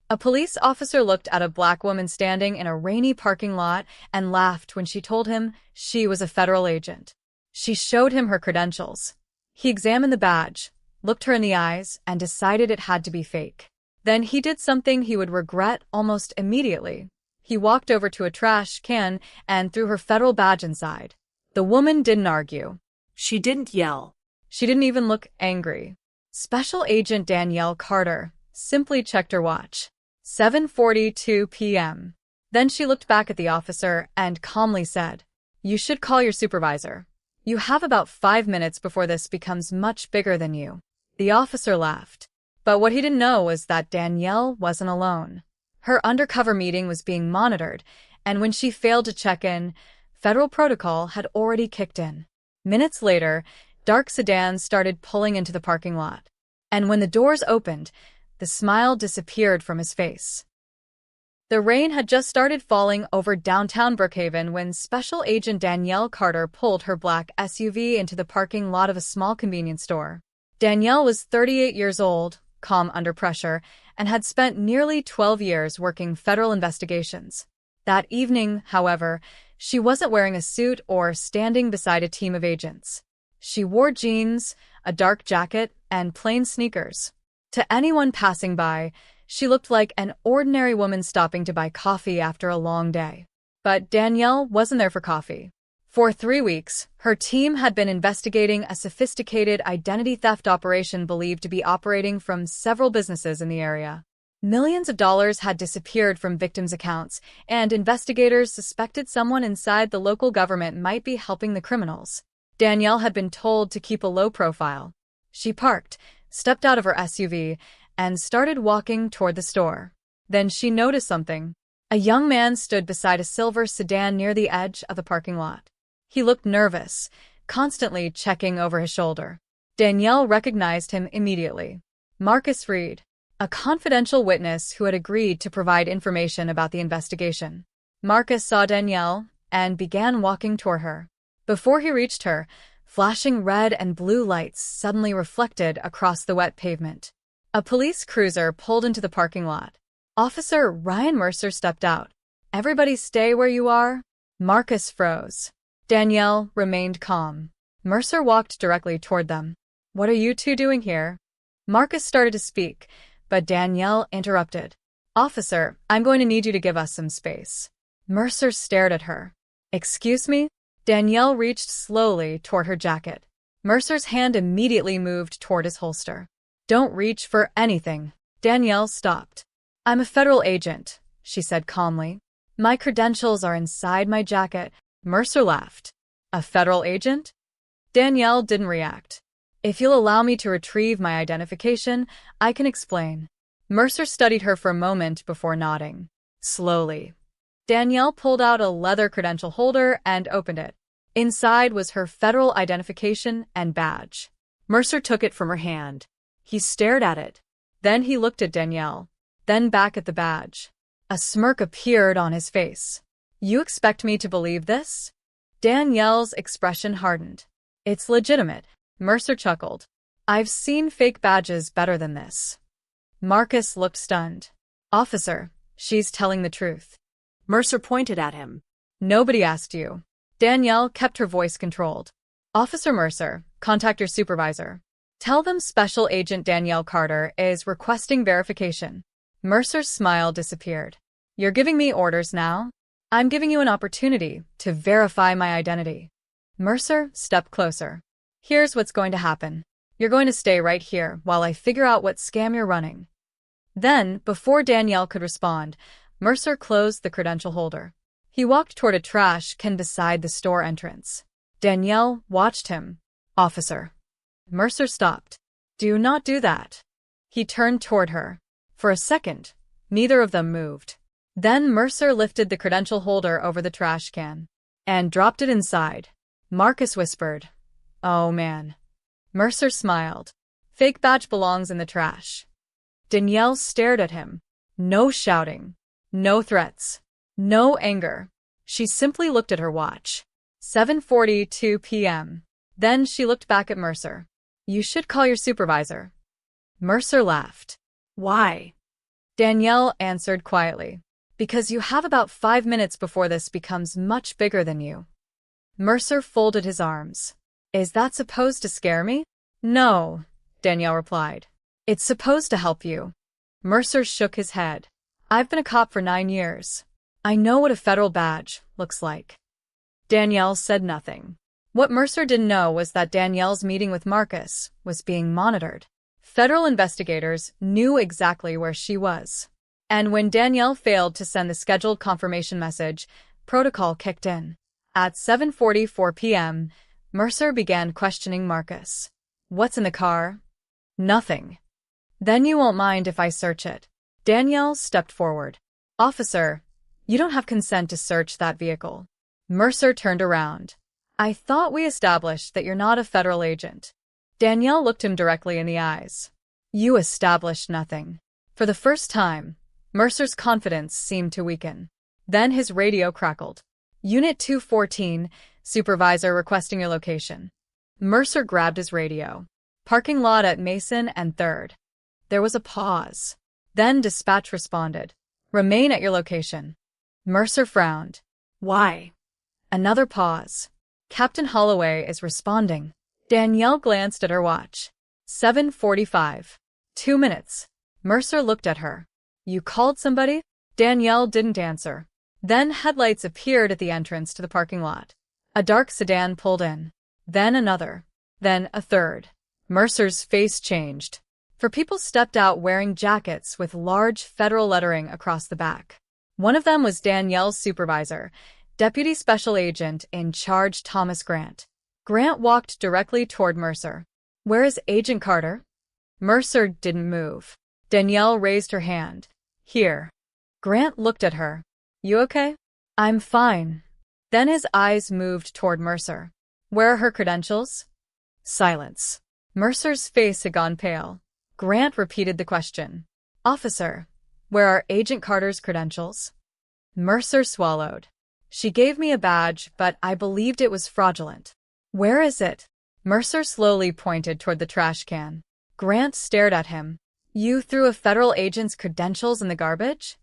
A police officer looked at a black woman standing in a rainy parking lot and laughed when she told him she was a federal agent. She showed him her credentials. He examined the badge, looked her in the eyes, and decided it had to be fake. Then he did something he would regret almost immediately. He walked over to a trash can and threw her federal badge inside. The woman didn't argue. She didn't yell. She didn't even look angry. Special Agent Danielle Carter simply checked her watch. 7:42 p.m. Then she looked back at the officer and calmly said, "You should call your supervisor. You have about 5 minutes before this becomes much bigger than you." The officer laughed. But what he didn't know was that Danielle wasn't alone. Her undercover meeting was being monitored, and when she failed to check in, federal protocol had already kicked in. Minutes later, dark sedans started pulling into the parking lot. And when the doors opened, the smile disappeared from his face. The rain had just started falling over downtown Brookhaven when Special Agent Danielle Carter pulled her black SUV into the parking lot of a small convenience store. Danielle was 38 years old, calm under pressure, and had spent nearly 12 years working federal investigations. That evening, however, she wasn't wearing a suit or standing beside a team of agents. She wore jeans, a dark jacket, and plain sneakers. To anyone passing by, she looked like an ordinary woman stopping to buy coffee after a long day. But Danielle wasn't there for coffee. For 3 weeks, her team had been investigating a sophisticated identity theft operation believed to be operating from several businesses in the area. Millions of dollars had disappeared from victims' accounts, and investigators suspected someone inside the local government might be helping the criminals. Danielle had been told to keep a low profile. She parked, stepped out of her SUV, and started walking toward the store. Then she noticed something. A young man stood beside a silver sedan near the edge of the parking lot. He looked nervous, constantly checking over his shoulder. Danielle recognized him immediately. Marcus Reed, a confidential witness who had agreed to provide information about the investigation. Marcus saw Danielle and began walking toward her. Before he reached her, flashing red and blue lights suddenly reflected across the wet pavement. A police cruiser pulled into the parking lot. Officer Ryan Mercer stepped out. "Everybody stay where you are." Marcus froze. Danielle remained calm. Mercer walked directly toward them. "What are you two doing here?" Marcus started to speak, but Danielle interrupted. "Officer, I'm going to need you to give us some space." Mercer stared at her. "Excuse me?" Danielle reached slowly toward her jacket. Mercer's hand immediately moved toward his holster. "Don't reach for anything." Danielle stopped. "I'm a federal agent," she said calmly. "My credentials are inside my jacket." Mercer laughed. "A federal agent?" Danielle didn't react. "If you'll allow me to retrieve my identification, I can explain." Mercer studied her for a moment before nodding. Slowly, Danielle pulled out a leather credential holder and opened it. Inside was her federal identification and badge. Mercer took it from her hand. He stared at it. Then he looked at Danielle, then back at the badge. A smirk appeared on his face. "You expect me to believe this?" Danielle's expression hardened. "It's legitimate," Mercer chuckled. "I've seen fake badges better than this." Marcus looked stunned. "Officer, she's telling the truth." Mercer pointed at him. "Nobody asked you." Danielle kept her voice controlled. "Officer Mercer, contact your supervisor. Tell them Special Agent Danielle Carter is requesting verification." Mercer's smile disappeared. "You're giving me orders now? I'm giving you an opportunity to verify my identity." Mercer stepped closer. "Here's what's going to happen. You're going to stay right here while I figure out what scam you're running." Then, before Danielle could respond, Mercer closed the credential holder. He walked toward a trash can beside the store entrance. Danielle watched him. "Officer." Mercer stopped. "Do not do that." He turned toward her. For a second, neither of them moved. Then Mercer lifted the credential holder over the trash can and dropped it inside. Marcus whispered, "Oh man." Mercer smiled. "Fake badge belongs in the trash." Danielle stared at him. No shouting. No threats. No anger. She simply looked at her watch. 7:42 p.m. Then she looked back at Mercer. "You should call your supervisor." Mercer laughed. "Why?" Danielle answered quietly. Because you have about 5 minutes before this becomes much bigger than you. Mercer folded his arms. Is that supposed to scare me? No, Danielle replied. It's supposed to help you. Mercer shook his head. I've been a cop for 9 years. I know what a federal badge looks like. Danielle said nothing. What Mercer didn't know was that Danielle's meeting with Marcus was being monitored. Federal investigators knew exactly where she was. And when Danielle failed to send the scheduled confirmation message, protocol kicked in. At 7:44 p.m., Mercer began questioning Marcus. What's in the car? Nothing. Then you won't mind if I search it. Danielle stepped forward. Officer, you don't have consent to search that vehicle. Mercer turned around. I thought we established that you're not a federal agent. Danielle looked him directly in the eyes. You established nothing. For the first time, Mercer's confidence seemed to weaken. Then his radio crackled. Unit 214, supervisor requesting your location. Mercer grabbed his radio. Parking lot at Mason and 3rd. There was a pause. Then dispatch responded. Remain at your location. Mercer frowned. Why? Another pause. Captain Holloway is responding. Danielle glanced at her watch. 7:45. 2 minutes. Mercer looked at her. You called somebody? Danielle didn't answer. Then headlights appeared at the entrance to the parking lot. A dark sedan pulled in. Then another. Then a third. Mercer's face changed. 4 people stepped out wearing jackets with large federal lettering across the back. One of them was Danielle's supervisor, Deputy Special Agent in Charge Thomas Grant. Grant walked directly toward Mercer. Where is Agent Carter? Mercer didn't move. Danielle raised her hand. Here. Grant looked at her. You okay? I'm fine. Then his eyes moved toward Mercer. Where are her credentials? Silence. Mercer's face had gone pale. Grant repeated the question. Officer, where are Agent Carter's credentials? Mercer swallowed. She gave me a badge, but I believed it was fraudulent. Where is it? Mercer slowly pointed toward the trash can. Grant stared at him. You threw a federal agent's credentials in the garbage?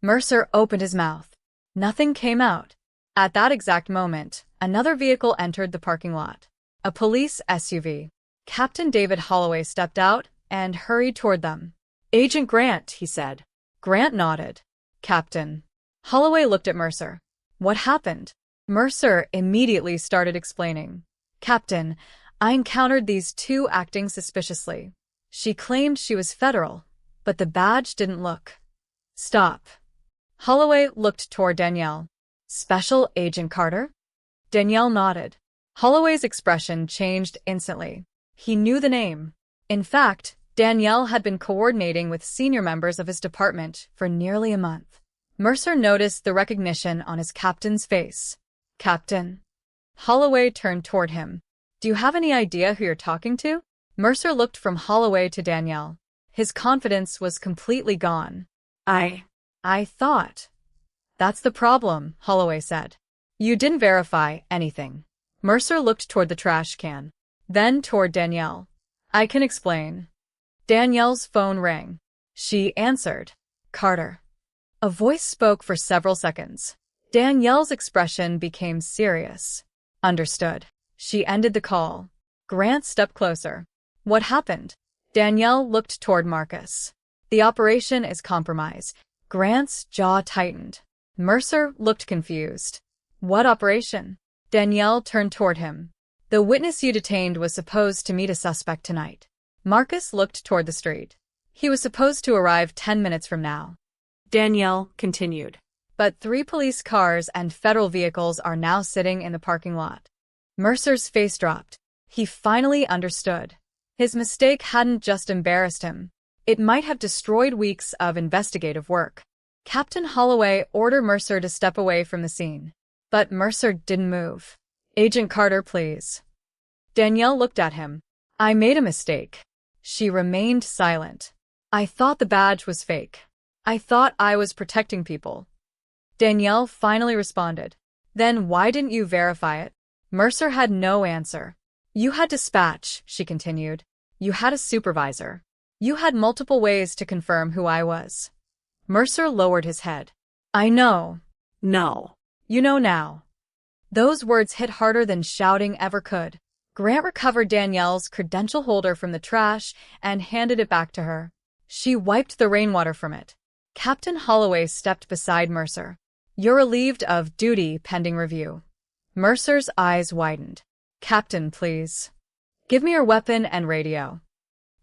Mercer opened his mouth. Nothing came out. At that exact moment, another vehicle entered the parking lot. A police SUV. Captain David Holloway stepped out and hurried toward them. Agent Grant, he said. Grant nodded. Captain. Holloway looked at Mercer. What happened? Mercer immediately started explaining. Captain, I encountered these 2 acting suspiciously. She claimed she was federal, but the badge didn't look. Stop. Holloway looked toward Danielle. Special Agent Carter? Danielle nodded. Holloway's expression changed instantly. He knew the name. In fact, Danielle had been coordinating with senior members of his department for nearly a month. Mercer noticed the recognition on his captain's face. Captain. Holloway turned toward him. Do you have any idea who you're talking to? Mercer looked from Holloway to Danielle. His confidence was completely gone. I thought. That's the problem, Holloway said. You didn't verify anything. Mercer looked toward the trash can. Then toward Danielle. I can explain. Danielle's phone rang. She answered. Carter. A voice spoke for several seconds. Danielle's expression became serious. Understood. She ended the call. Grant stepped closer. What happened? Danielle looked toward Marcus. The operation is compromised. Grant's jaw tightened. Mercer looked confused. What operation? Danielle turned toward him. The witness you detained was supposed to meet a suspect tonight. Marcus looked toward the street. He was supposed to arrive 10 minutes from now. Danielle continued. But 3 police cars and federal vehicles are now sitting in the parking lot. Mercer's face dropped. He finally understood. His mistake hadn't just embarrassed him. It might have destroyed weeks of investigative work. Captain Holloway ordered Mercer to step away from the scene. But Mercer didn't move. Agent Carter, please. Danielle looked at him. I made a mistake. She remained silent. I thought the badge was fake. I thought I was protecting people. Danielle finally responded. Then why didn't you verify it? Mercer had no answer. You had dispatch, she continued. You had a supervisor. You had multiple ways to confirm who I was. Mercer lowered his head. I know. No. You know now. Those words hit harder than shouting ever could. Grant recovered Danielle's credential holder from the trash and handed it back to her. She wiped the rainwater from it. Captain Holloway stepped beside Mercer. You're relieved of duty pending review. Mercer's eyes widened. Captain, please. Give me your weapon and radio.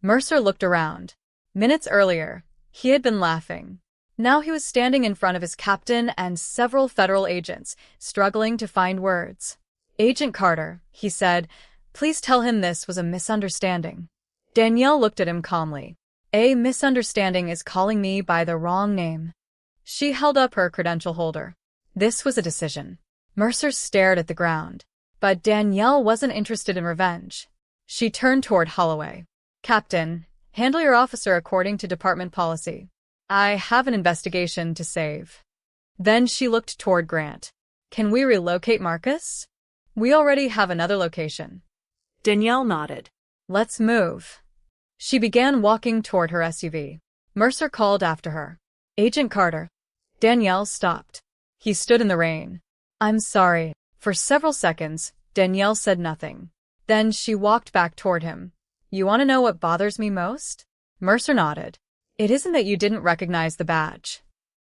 Mercer looked around. Minutes earlier, he had been laughing. Now he was standing in front of his captain and several federal agents, struggling to find words. Agent Carter, he said, please tell him this was a misunderstanding. Danielle looked at him calmly. A misunderstanding is calling me by the wrong name. She held up her credential holder. This was a decision. Mercer stared at the ground. But Danielle wasn't interested in revenge. She turned toward Holloway. Captain, handle your officer according to department policy. I have an investigation to save. Then she looked toward Grant. Can we relocate Marcus? We already have another location. Danielle nodded. Let's move. She began walking toward her SUV. Mercer called after her. Agent Carter. Danielle stopped. He stood in the rain. I'm sorry. For several seconds, Danielle said nothing. Then she walked back toward him. You want to know what bothers me most? Mercer nodded. It isn't that you didn't recognize the badge.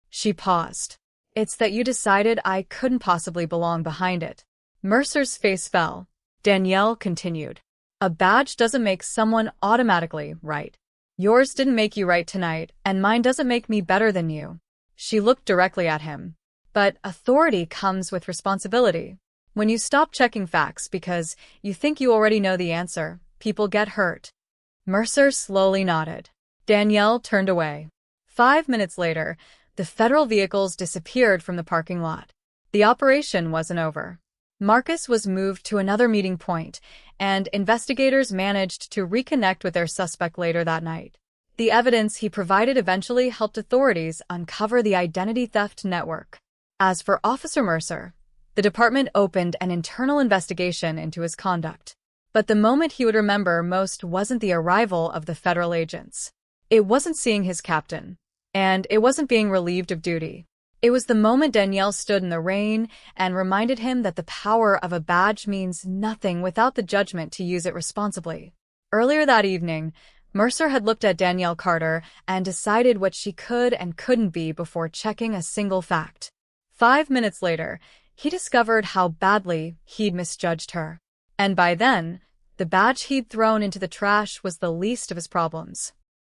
She paused. It's that you decided I couldn't possibly belong behind it. Mercer's face fell. Danielle continued. A badge doesn't make someone automatically right. Yours didn't make you right tonight, and mine doesn't make me better than you. She looked directly at him. But authority comes with responsibility. When you stop checking facts because you think you already know the answer, people get hurt. Mercer slowly nodded. Danielle turned away. 5 minutes later, the federal vehicles disappeared from the parking lot. The operation wasn't over. Marcus was moved to another meeting point, and investigators managed to reconnect with their suspect later that night. The evidence he provided eventually helped authorities uncover the identity theft network. As for Officer Mercer, the department opened an internal investigation into his conduct. But the moment he would remember most wasn't the arrival of the federal agents. It wasn't seeing his captain, and it wasn't being relieved of duty. It was the moment Danielle stood in the rain and reminded him that the power of a badge means nothing without the judgment to use it responsibly. Earlier that evening, Mercer had looked at Danielle Carter and decided what she could and couldn't be before checking a single fact. 5 minutes later, he discovered how badly he'd misjudged her. And by then, the badge he'd thrown into the trash was the least of his problems.